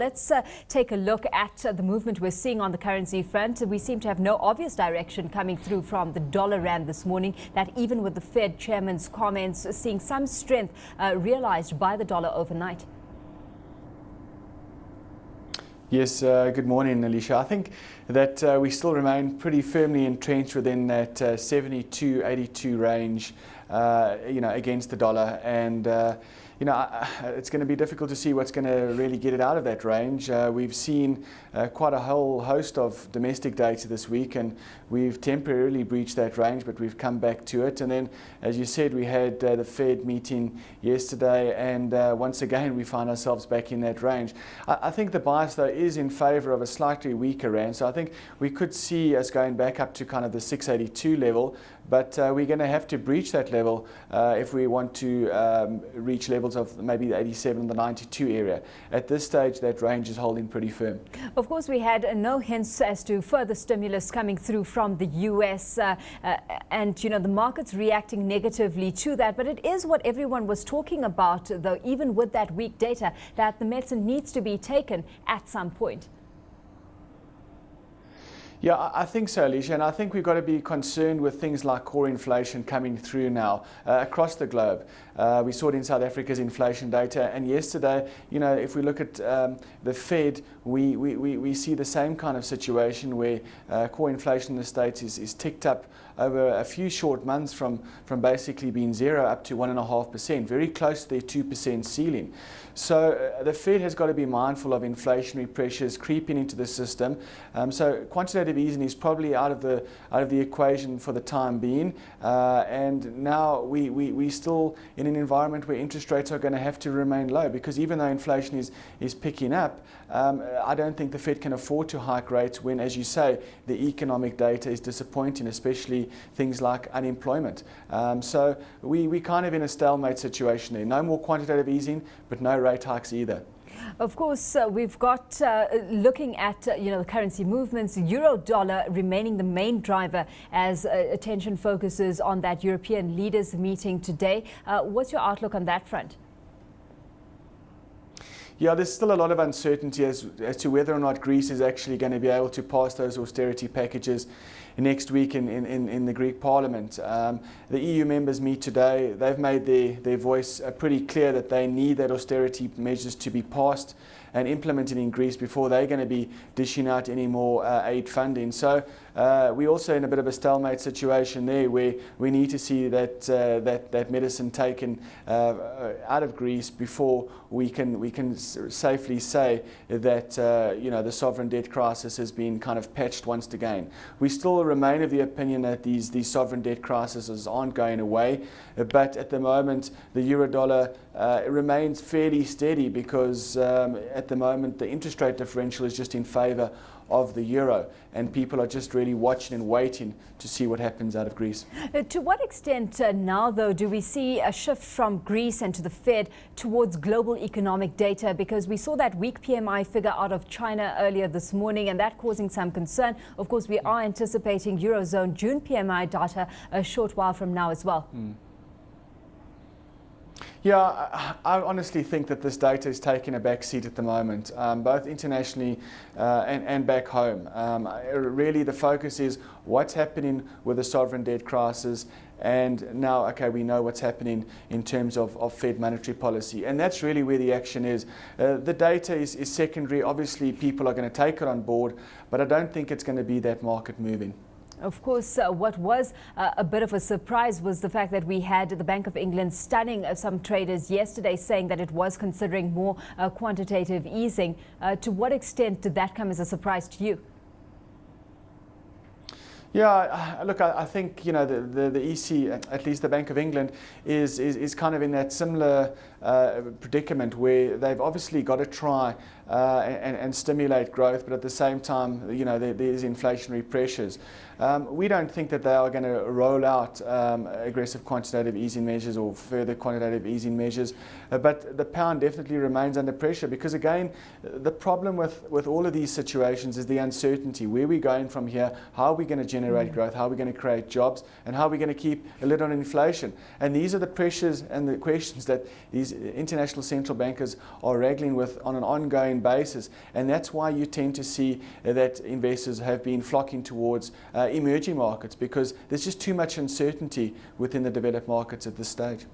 Let's take a look at the movement we're seeing on the currency front. We seem to have no obvious direction coming through from the dollar rand this morning, that even with the Fed chairman's comments, seeing some strength realized by the dollar overnight. Yes, good morning, Alishia. I think that we still remain pretty firmly entrenched within that 72-82 range, against the dollar, and it's going to be difficult to see what's going to really get it out of that range. We've seen quite a whole host of domestic data this week, and we've temporarily breached that range, but we've come back to it. And then, as you said, we had the Fed meeting yesterday, and once again we find ourselves back in that range. I think the bias, though, is in favour of a slightly weaker rand, so I think we could see us going back up to kind of the 682 level, but we're going to have to breach that level if we want to reach levels of maybe the 87 and the 92 area. At this stage, that range is holding pretty firm. Of course, we had no hints as to further stimulus coming through from the US, and the markets reacting negatively to that. But it is what everyone was talking about, though, even with that weak data, that the medicine needs to be taken at some point. Yeah, I think so, Alishia, and I think we've got to be concerned with things like core inflation coming through now across the globe. We saw it in South Africa's inflation data, and yesterday, if we look at the Fed, we see the same kind of situation where core inflation in the States is ticked up over a few short months from basically being 0 up to 1.5%, very close to their 2% ceiling. So the Fed has got to be mindful of inflationary pressures creeping into the system. So quantitative easing is probably out of the equation for the time being, and now we still in an environment where interest rates are going to have to remain low, because even though inflation is picking up, I don't think the Fed can afford to hike rates when, as you say, the economic data is disappointing, especially things like unemployment. So we're kind of in a stalemate situation there. No more quantitative easing, but no rate hikes either. Of course, we've got, looking at, the currency movements, euro-dollar remaining the main driver as attention focuses on that European leaders meeting today. What's your outlook on that front? Yeah, there's still a lot of uncertainty as to whether or not Greece is actually going to be able to pass those austerity packages next week in the Greek Parliament. The EU members meet today. They've made their voice pretty clear that they need that austerity measures to be passed and implemented in Greece before they're going to be dishing out any more aid funding. So we're also in a bit of a stalemate situation there, where we need to see that medicine taken out of Greece before we can safely say that the sovereign debt crisis has been kind of patched once again. We still remain of the opinion that these sovereign debt crises aren't going away, but at the moment the euro-dollar remains fairly steady, because at the moment the interest rate differential is just in favour of the euro, and people are just really watching and waiting to see what happens out of Greece. To what extent now, though, do we see a shift from Greece and to the Fed towards global economic data? Because we saw that weak PMI figure out of China earlier this morning, and that causing some concern. Of course, we are anticipating Eurozone June PMI data a short while from now as well. Yeah, I honestly think that this data is taking a back seat at the moment, both internationally and back home. Really, the focus is what's happening with the sovereign debt crisis, and now, okay, we know what's happening in terms of Fed monetary policy, and that's really where the action is. The data is secondary. Obviously, people are going to take it on board, but I don't think it's going to be that market moving. Of course, what was a bit of a surprise was the fact that we had the Bank of England stunning some traders yesterday, saying that it was considering more quantitative easing. To what extent did that come as a surprise to you? Yeah, look, I think the EC, at least the Bank of England, is kind of in that similar predicament where they've obviously got to try and stimulate growth, but at the same time, there's inflationary pressures. We don't think that they are going to roll out aggressive quantitative easing measures or further quantitative easing measures, but the pound definitely remains under pressure, because again, the problem with all of these situations is the uncertainty. Where are we going from here? How are we going to generate growth? How are we going to create jobs? And how are we going to keep a lid on inflation? And these are the pressures and the questions that these these international central bankers are wrangling with on an ongoing basis, and that's why you tend to see that investors have been flocking towards emerging markets, because there's just too much uncertainty within the developed markets at this stage.